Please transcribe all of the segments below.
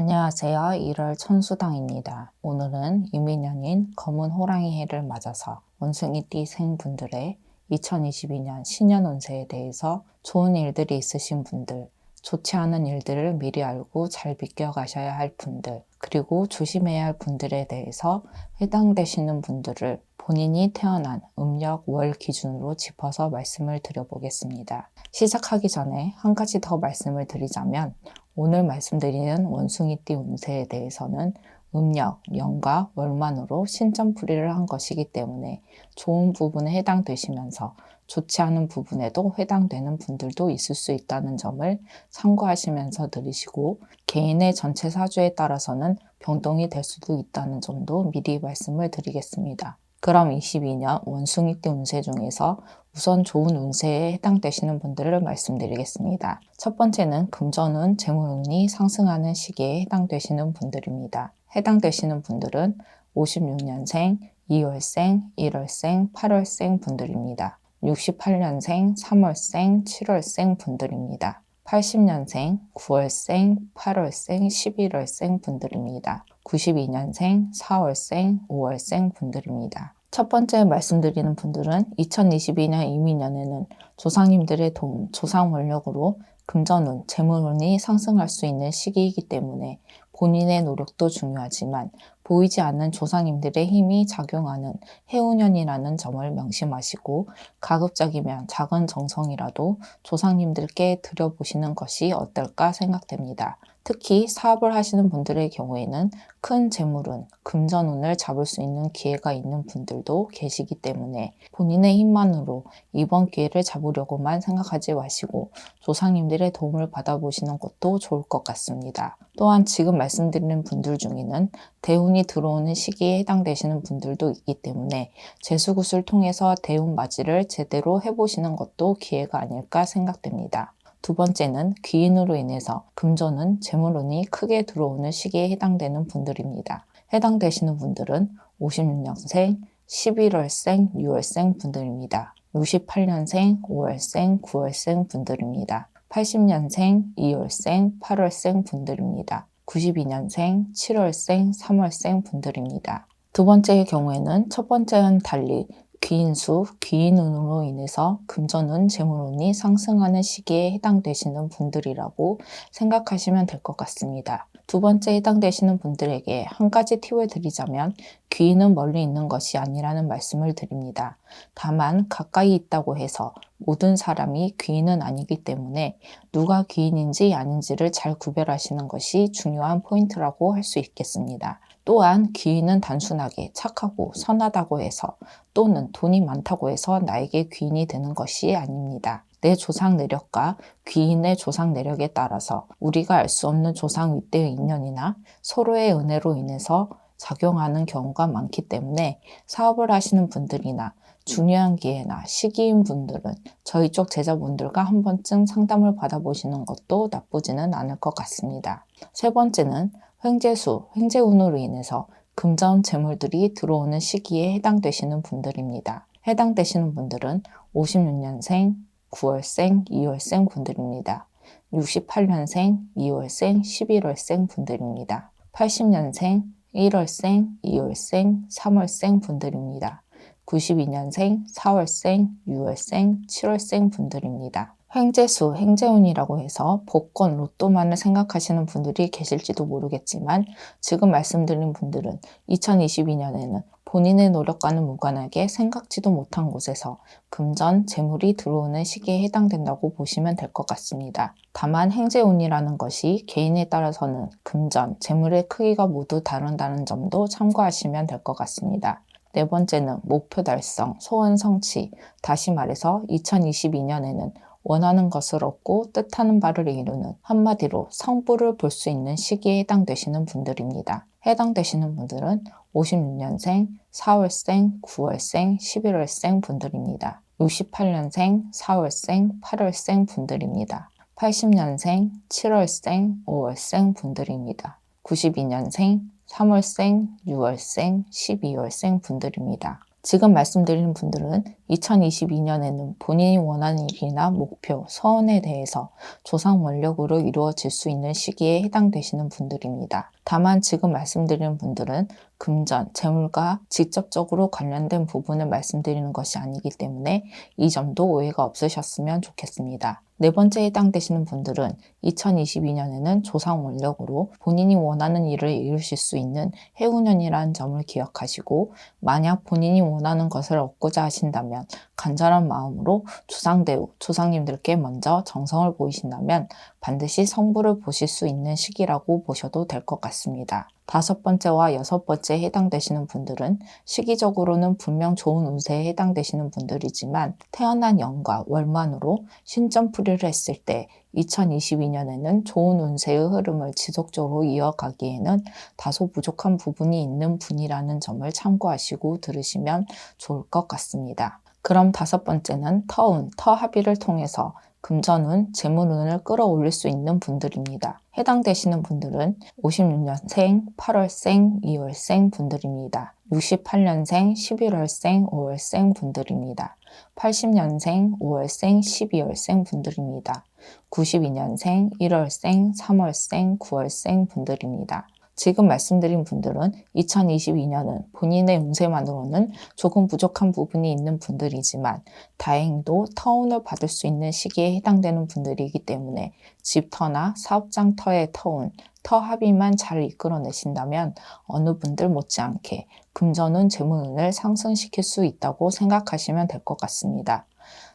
안녕하세요. 1월 천수당입니다. 오늘은 이민년인 검은 호랑이 해를 맞아서 원숭이띠 생분들의 2022년 신년 운세에 대해서 좋은 일들이 있으신 분들, 좋지 않은 일들을 미리 알고 잘 비껴가셔야 할 분들, 그리고 조심해야 할 분들에 대해서 해당되시는 분들을 본인이 태어난 음력 월 기준으로 짚어서 말씀을 드려보겠습니다. 시작하기 전에 한 가지 더 말씀을 드리자면 오늘 말씀드리는 원숭이띠 운세에 대해서는 음력, 년과 월만으로 신점풀이를 한 것이기 때문에 좋은 부분에 해당되시면서 좋지 않은 부분에도 해당되는 분들도 있을 수 있다는 점을 참고하시면서 들으시고 개인의 전체 사주에 따라서는 변동이 될 수도 있다는 점도 미리 말씀을 드리겠습니다. 그럼 22년 원숭이띠 운세 중에서 우선 좋은 운세에 해당되시는 분들을 말씀드리겠습니다. 첫 번째는 금전운, 재물운이 상승하는 시기에 해당되시는 분들입니다. 해당되시는 분들은 56년생, 2월생, 1월생, 8월생 분들입니다. 68년생, 3월생, 7월생 분들입니다. 80년생, 9월생, 8월생, 11월생 분들입니다. 92년생, 4월생, 5월생 분들입니다. 첫 번째 말씀드리는 분들은 2022년 이민년에는 조상님들의 도움, 조상 원력으로 금전운, 재물운이 상승할 수 있는 시기이기 때문에 본인의 노력도 중요하지만 보이지 않는 조상님들의 힘이 작용하는 해운년이라는 점을 명심하시고 가급적이면 작은 정성이라도 조상님들께 드려보시는 것이 어떨까 생각됩니다. 특히 사업을 하시는 분들의 경우에는 큰 재물운, 금전운을 잡을 수 있는 기회가 있는 분들도 계시기 때문에 본인의 힘만으로 이번 기회를 잡으려고만 생각하지 마시고 조상님들의 도움을 받아보시는 것도 좋을 것 같습니다. 또한 지금 말씀드리는 분들 중에는 대운이 들어오는 시기에 해당되시는 분들도 있기 때문에 재수굿을 통해서 대운 맞이를 제대로 해보시는 것도 기회가 아닐까 생각됩니다. 두 번째는 귀인으로 인해서 금전운, 재물운이 크게 들어오는 시기에 해당되는 분들입니다. 해당되시는 분들은 56년생, 11월생, 6월생 분들입니다. 68년생, 5월생, 9월생 분들입니다. 80년생, 2월생, 8월생 분들입니다. 92년생, 7월생, 3월생 분들입니다. 두 번째의 경우에는 첫 번째와는 달리 귀인수, 귀인운으로 인해서 금전운, 재물운이 상승하는 시기에 해당되시는 분들이라고 생각하시면 될 것 같습니다. 두 번째 해당되시는 분들에게 한 가지 팁을 드리자면 귀인은 멀리 있는 것이 아니라는 말씀을 드립니다. 다만 가까이 있다고 해서 모든 사람이 귀인은 아니기 때문에 누가 귀인인지 아닌지를 잘 구별하시는 것이 중요한 포인트라고 할 수 있겠습니다. 또한 귀인은 단순하게 착하고 선하다고 해서 또는 돈이 많다고 해서 나에게 귀인이 되는 것이 아닙니다. 내 조상 내력과 귀인의 조상 내력에 따라서 우리가 알 수 없는 조상 윗대의 인연이나 서로의 은혜로 인해서 작용하는 경우가 많기 때문에 사업을 하시는 분들이나 중요한 기회나 시기인 분들은 저희 쪽 제자분들과 한 번쯤 상담을 받아보시는 것도 나쁘지는 않을 것 같습니다. 세 번째는 횡재수, 횡재운으로 인해서 금전 재물들이 들어오는 시기에 해당되시는 분들입니다. 해당되시는 분들은 56년생, 9월생, 2월생 분들입니다. 68년생, 2월생, 11월생 분들입니다. 80년생, 1월생, 2월생, 3월생 분들입니다. 92년생, 4월생, 6월생, 7월생 분들입니다. 횡재수, 횡재운이라고 해서 복권, 로또만을 생각하시는 분들이 계실지도 모르겠지만 지금 말씀드린 분들은 2022년에는 본인의 노력과는 무관하게 생각지도 못한 곳에서 금전, 재물이 들어오는 시기에 해당된다고 보시면 될 것 같습니다. 다만 행재운이라는 것이 개인에 따라서는 금전, 재물의 크기가 모두 다른다는 점도 참고하시면 될 것 같습니다. 네 번째는 목표 달성, 소원 성취, 다시 말해서 2022년에는 원하는 것을 얻고 뜻하는 바를 이루는 한마디로 성부를 볼 수 있는 시기에 해당되시는 분들입니다. 해당되시는 분들은 56년생, 4월생, 9월생, 11월생 분들입니다. 68년생, 4월생, 8월생 분들입니다. 80년생, 7월생, 5월생 분들입니다. 92년생, 3월생, 6월생, 12월생 분들입니다. 지금 말씀드리는 분들은 2022년에는 본인이 원하는 일이나 목표, 소원에 대해서 조상 원력으로 이루어질 수 있는 시기에 해당되시는 분들입니다. 다만 지금 말씀드리는 분들은 금전, 재물과 직접적으로 관련된 부분을 말씀드리는 것이 아니기 때문에 이 점도 오해가 없으셨으면 좋겠습니다. 네 번째 해당되시는 분들은 2022년에는 조상 원력으로 본인이 원하는 일을 이루실 수 있는 해운년이라는 점을 기억하시고, 만약 본인이 원하는 것을 얻고자 하신다면 간절한 마음으로 조상대우, 조상님들께 먼저 정성을 보이신다면 반드시 성부를 보실 수 있는 시기라고 보셔도 될 것 같습니다. 다섯 번째와 여섯 번째에 해당되시는 분들은 시기적으로는 분명 좋은 운세에 해당되시는 분들이지만 태어난 연과 월만으로 신점풀이를 했을 때 2022년에는 좋은 운세의 흐름을 지속적으로 이어가기에는 다소 부족한 부분이 있는 분이라는 점을 참고하시고 들으시면 좋을 것 같습니다. 그럼 다섯 번째는 터운, 터합의를 통해서 금전운, 재물운을 끌어올릴 수 있는 분들입니다. 해당되시는 분들은 56년생, 8월생, 2월생 분들입니다. 68년생, 11월생, 5월생 분들입니다. 80년생, 5월생, 12월생 분들입니다. 92년생, 1월생, 3월생, 9월생 분들입니다. 지금 말씀드린 분들은 2022년은 본인의 운세만으로는 조금 부족한 부분이 있는 분들이지만 다행히도 터운을 받을 수 있는 시기에 해당되는 분들이기 때문에 집터나 사업장 터의 터운, 터합의만 잘 이끌어내신다면 어느 분들 못지않게 금전운, 재물운을 상승시킬 수 있다고 생각하시면 될 것 같습니다.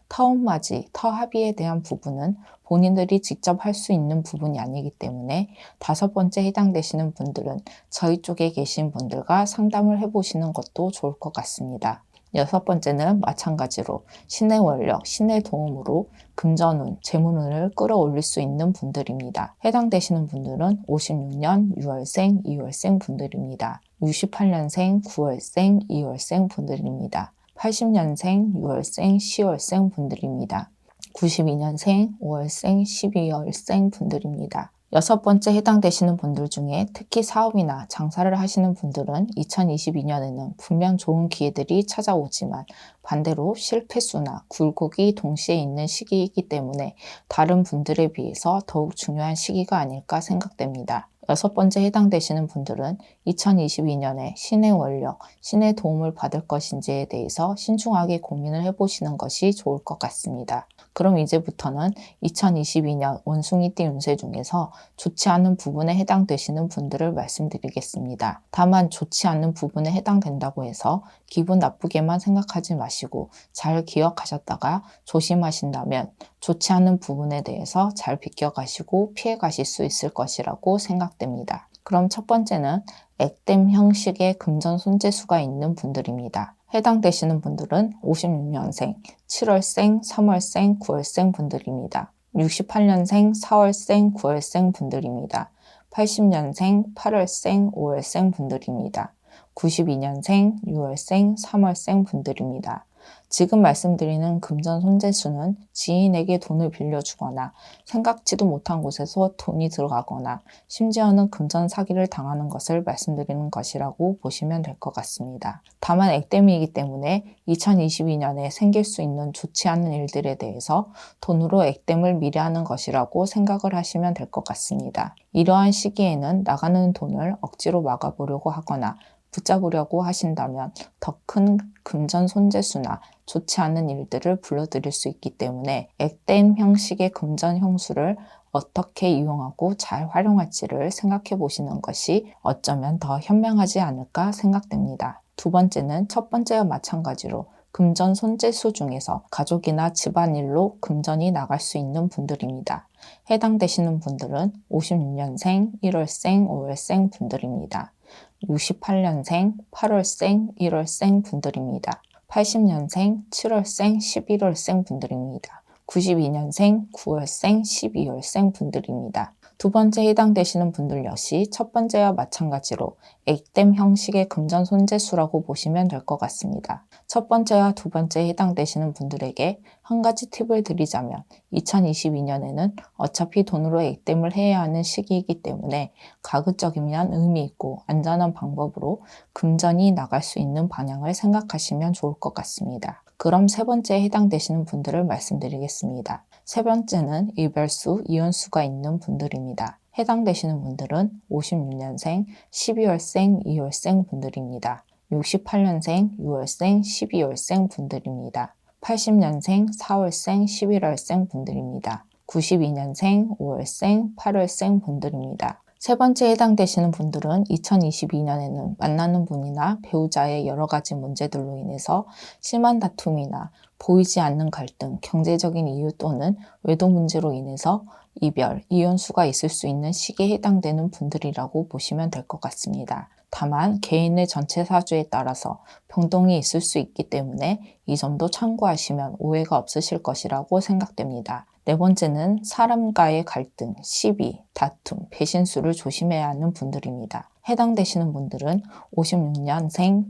터운맞이, 터합의에 대한 부분은 본인들이 직접 할 수 있는 부분이 아니기 때문에 다섯 번째 해당되시는 분들은 저희 쪽에 계신 분들과 상담을 해보시는 것도 좋을 것 같습니다. 여섯 번째는 마찬가지로 신의 원력, 신의 도움으로 금전운, 재물운을 끌어올릴 수 있는 분들입니다. 해당되시는 분들은 56년 6월생, 2월생 분들입니다. 68년생, 9월생, 2월생 분들입니다. 80년생, 6월생, 10월생 분들입니다. 92년생, 5월생, 12월생 분들입니다. 여섯 번째 해당되시는 분들 중에 특히 사업이나 장사를 하시는 분들은 2022년에는 분명 좋은 기회들이 찾아오지만 반대로 실패수나 굴곡이 동시에 있는 시기이기 때문에 다른 분들에 비해서 더욱 중요한 시기가 아닐까 생각됩니다. 여섯 번째 해당되시는 분들은 2022년에 신의 원력, 신의 도움을 받을 것인지에 대해서 신중하게 고민을 해보시는 것이 좋을 것 같습니다. 그럼 이제부터는 2022년 원숭이띠 운세 중에서 좋지 않은 부분에 해당되시는 분들을 말씀드리겠습니다. 다만 좋지 않은 부분에 해당된다고 해서 기분 나쁘게만 생각하지 마시고 잘 기억하셨다가 조심하신다면 좋지 않은 부분에 대해서 잘 비껴가시고 피해가실 수 있을 것이라고 생각됩니다. 그럼 첫 번째는 액땜 형식의 금전 손재수가 있는 분들입니다. 해당되시는 분들은 56년생, 7월생, 3월생, 9월생 분들입니다. 68년생, 4월생, 9월생 분들입니다. 80년생, 8월생, 5월생 분들입니다. 92년생, 6월생, 3월생 분들입니다. 지금 말씀드리는 금전 손재수는 지인에게 돈을 빌려주거나 생각지도 못한 곳에서 돈이 들어가거나 심지어는 금전 사기를 당하는 것을 말씀드리는 것이라고 보시면 될 것 같습니다. 다만 액땜이기 때문에 2022년에 생길 수 있는 좋지 않은 일들에 대해서 돈으로 액땜을 미리 하는 것이라고 생각을 하시면 될 것 같습니다. 이러한 시기에는 나가는 돈을 억지로 막아보려고 하거나 붙잡으려고 하신다면 더 큰 금전 손재수나 좋지 않은 일들을 불러들일 수 있기 때문에 액땜 형식의 금전 형수를 어떻게 이용하고 잘 활용할지를 생각해 보시는 것이 어쩌면 더 현명하지 않을까 생각됩니다. 두 번째는 첫 번째와 마찬가지로 금전 손재수 중에서 가족이나 집안일로 금전이 나갈 수 있는 분들입니다. 해당되시는 분들은 56년생, 1월생, 5월생 분들입니다. 68년생, 8월생, 1월생 분들입니다. 80년생, 7월생, 11월생 분들입니다. 92년생, 9월생, 12월생 분들입니다. 두 번째 해당되시는 분들 역시 첫 번째와 마찬가지로 액땜 형식의 금전 손재수라고 보시면 될 것 같습니다. 첫 번째와 두 번째에 해당되시는 분들에게 한 가지 팁을 드리자면 2022년에는 어차피 돈으로 액땜을 해야 하는 시기이기 때문에 가급적이면 의미 있고 안전한 방법으로 금전이 나갈 수 있는 방향을 생각하시면 좋을 것 같습니다. 그럼 세 번째에 해당되시는 분들을 말씀드리겠습니다. 세 번째는 이별수, 이혼수가 있는 분들입니다. 해당되시는 분들은 56년생, 12월생, 2월생 분들입니다. 68년생, 6월생, 12월생 분들입니다. 80년생, 4월생, 11월생 분들입니다. 92년생, 5월생, 8월생 분들입니다. 세 번째 해당되시는 분들은 2022년에는 만나는 분이나 배우자의 여러 가지 문제들로 인해서 심한 다툼이나 보이지 않는 갈등, 경제적인 이유 또는 외도 문제로 인해서 이별, 이혼수가 있을 수 있는 시기에 해당되는 분들이라고 보시면 될 것 같습니다. 다만 개인의 전체 사주에 따라서 변동이 있을 수 있기 때문에 이 점도 참고하시면 오해가 없으실 것이라고 생각됩니다. 네 번째는 사람과의 갈등, 시비, 다툼, 배신수를 조심해야 하는 분들입니다. 해당되시는 분들은 56년생,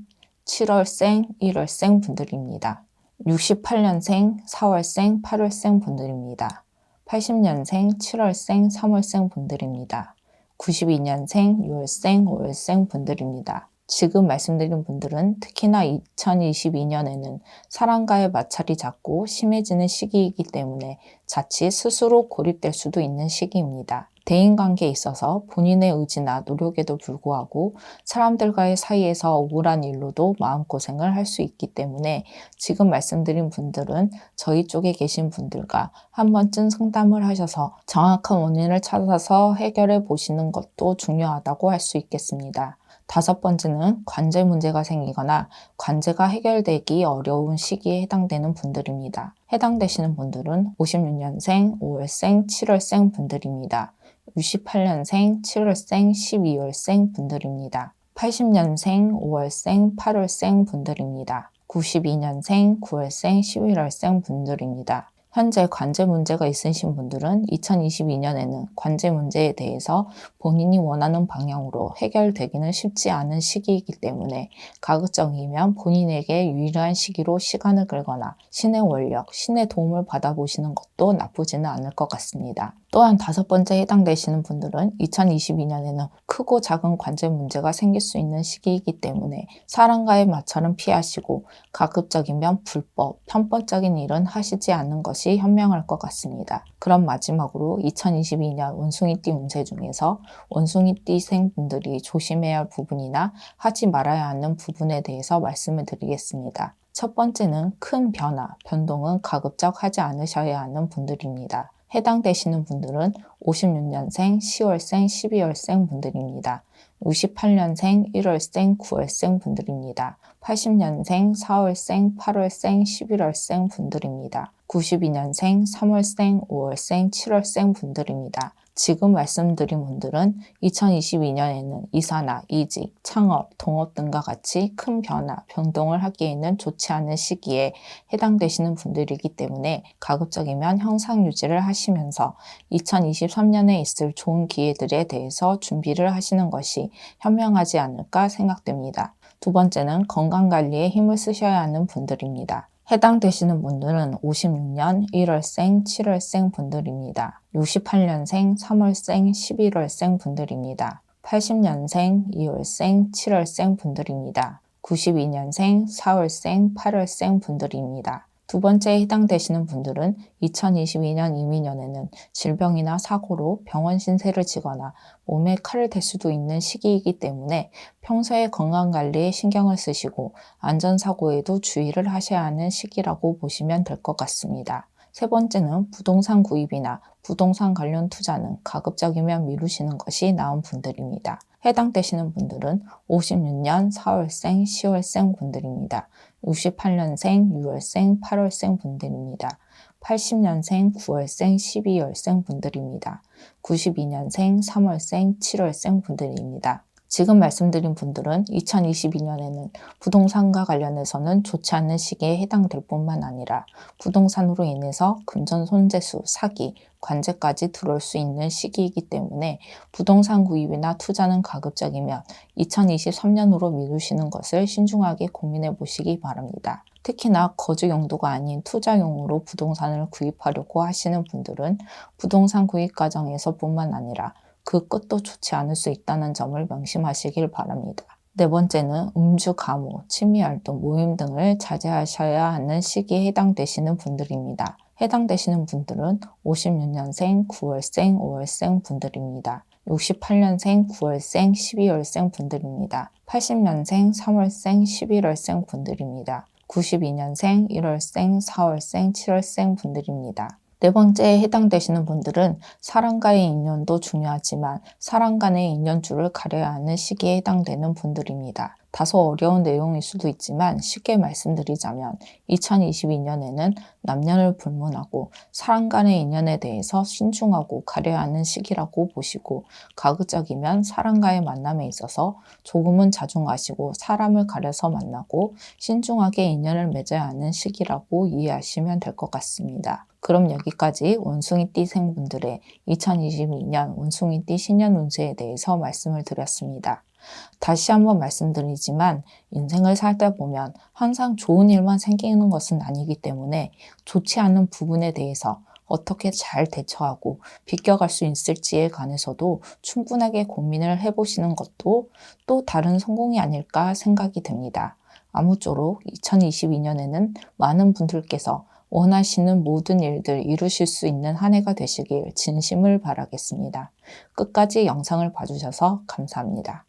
7월생, 1월생 분들입니다. 68년생, 4월생, 8월생 분들입니다. 80년생, 7월생, 3월생 분들입니다. 92년생, 6월생, 5월생 분들입니다. 지금 말씀드린 분들은 특히나 2022년에는 사람과의 마찰이 잦고 심해지는 시기이기 때문에 자칫 스스로 고립될 수도 있는 시기입니다. 대인관계에 있어서 본인의 의지나 노력에도 불구하고 사람들과의 사이에서 억울한 일로도 마음고생을 할 수 있기 때문에 지금 말씀드린 분들은 저희 쪽에 계신 분들과 한 번쯤 상담을 하셔서 정확한 원인을 찾아서 해결해 보시는 것도 중요하다고 할 수 있겠습니다. 다섯 번째는 관제 문제가 생기거나 관제가 해결되기 어려운 시기에 해당되는 분들입니다. 해당되시는 분들은 56년생, 5월생, 7월생 분들입니다. 68년생, 7월생, 12월생 분들입니다. 80년생, 5월생, 8월생 분들입니다. 92년생, 9월생, 11월생 분들입니다. 현재 관제 문제가 있으신 분들은 2022년에는 관제 문제에 대해서 본인이 원하는 방향으로 해결되기는 쉽지 않은 시기이기 때문에 가급적이면 본인에게 유일한 시기로 시간을 끌거나 신의 원력, 신의 도움을 받아보시는 것도 나쁘지는 않을 것 같습니다. 또한 다섯 번째 해당되시는 분들은 2022년에는 크고 작은 관제 문제가 생길 수 있는 시기이기 때문에 사람과의 마찰은 피하시고 가급적이면 불법, 편법적인 일은 하시지 않는 것이 현명할 것 같습니다. 그럼 마지막으로 2022년 원숭이띠 운세 중에서 원숭이띠생 분들이 조심해야 할 부분이나 하지 말아야 하는 부분에 대해서 말씀을 드리겠습니다. 첫 번째는 큰 변화, 변동은 가급적 하지 않으셔야 하는 분들입니다. 해당되시는 분들은 56년생, 10월생, 12월생 분들입니다. 68년생, 1월생, 9월생 분들입니다. 80년생, 4월생, 8월생, 11월생 분들입니다. 92년생, 3월생, 5월생, 7월생 분들입니다. 지금 말씀드린 분들은 2022년에는 이사나 이직, 창업, 동업 등과 같이 큰 변화, 변동을 하기에는 좋지 않은 시기에 해당되시는 분들이기 때문에 가급적이면 형상 유지를 하시면서 2023년에 있을 좋은 기회들에 대해서 준비를 하시는 것이 현명하지 않을까 생각됩니다. 두 번째는 건강관리에 힘을 쓰셔야 하는 분들입니다. 해당되시는 분들은 56년 1월생, 7월생 분들입니다. 68년생, 3월생, 11월생 분들입니다. 80년생, 2월생, 7월생 분들입니다. 92년생, 4월생, 8월생 분들입니다. 두 번째 해당되시는 분들은 2022년 이민년에는 질병이나 사고로 병원 신세를 지거나 몸에 칼을 댈 수도 있는 시기이기 때문에 평소에 건강관리에 신경을 쓰시고 안전사고에도 주의를 하셔야 하는 시기라고 보시면 될 것 같습니다. 세 번째는 부동산 구입이나 부동산 관련 투자는 가급적이면 미루시는 것이 나은 분들입니다. 해당되시는 분들은 56년 4월생, 10월생 분들입니다. 68년생, 6월생, 8월생 분들입니다. 80년생, 9월생, 12월생 분들입니다. 92년생, 3월생, 7월생 분들입니다. 지금 말씀드린 분들은 2022년에는 부동산과 관련해서는 좋지 않은 시기에 해당될 뿐만 아니라 부동산으로 인해서 금전 손재수, 사기, 관제까지 들어올 수 있는 시기이기 때문에 부동산 구입이나 투자는 가급적이면 2023년으로 미루시는 것을 신중하게 고민해 보시기 바랍니다. 특히나 거주 용도가 아닌 투자용으로 부동산을 구입하려고 하시는 분들은 부동산 구입 과정에서뿐만 아니라 그 끝도 좋지 않을 수 있다는 점을 명심하시길 바랍니다. 네 번째는 음주, 가무, 취미활동, 모임 등을 자제하셔야 하는 시기에 해당되시는 분들입니다. 해당되시는 분들은 56년생, 9월생, 5월생 분들입니다. 68년생, 9월생, 12월생 분들입니다. 80년생, 3월생, 11월생 분들입니다. 92년생, 1월생, 4월생, 7월생 분들입니다. 네 번째에 해당되시는 분들은 사람과의 인연도 중요하지만 사람 간의 인연줄을 가려야 하는 시기에 해당되는 분들입니다. 다소 어려운 내용일 수도 있지만 쉽게 말씀드리자면 2022년에는 남녀를 불문하고 사람 간의 인연에 대해서 신중하고 가려야 하는 시기라고 보시고, 가급적이면 사람과의 만남에 있어서 조금은 자중하시고 사람을 가려서 만나고 신중하게 인연을 맺어야 하는 시기라고 이해하시면 될 것 같습니다. 그럼 여기까지 원숭이띠생분들의 2022년 원숭이띠 신년 운세에 대해서 말씀을 드렸습니다. 다시 한번 말씀드리지만 인생을 살다 보면 항상 좋은 일만 생기는 것은 아니기 때문에 좋지 않은 부분에 대해서 어떻게 잘 대처하고 비껴갈 수 있을지에 관해서도 충분하게 고민을 해보시는 것도 또 다른 성공이 아닐까 생각이 듭니다. 아무쪼록 2022년에는 많은 분들께서 원하시는 모든 일들 이루실 수 있는 한 해가 되시길 진심을 바라겠습니다. 끝까지 영상을 봐주셔서 감사합니다.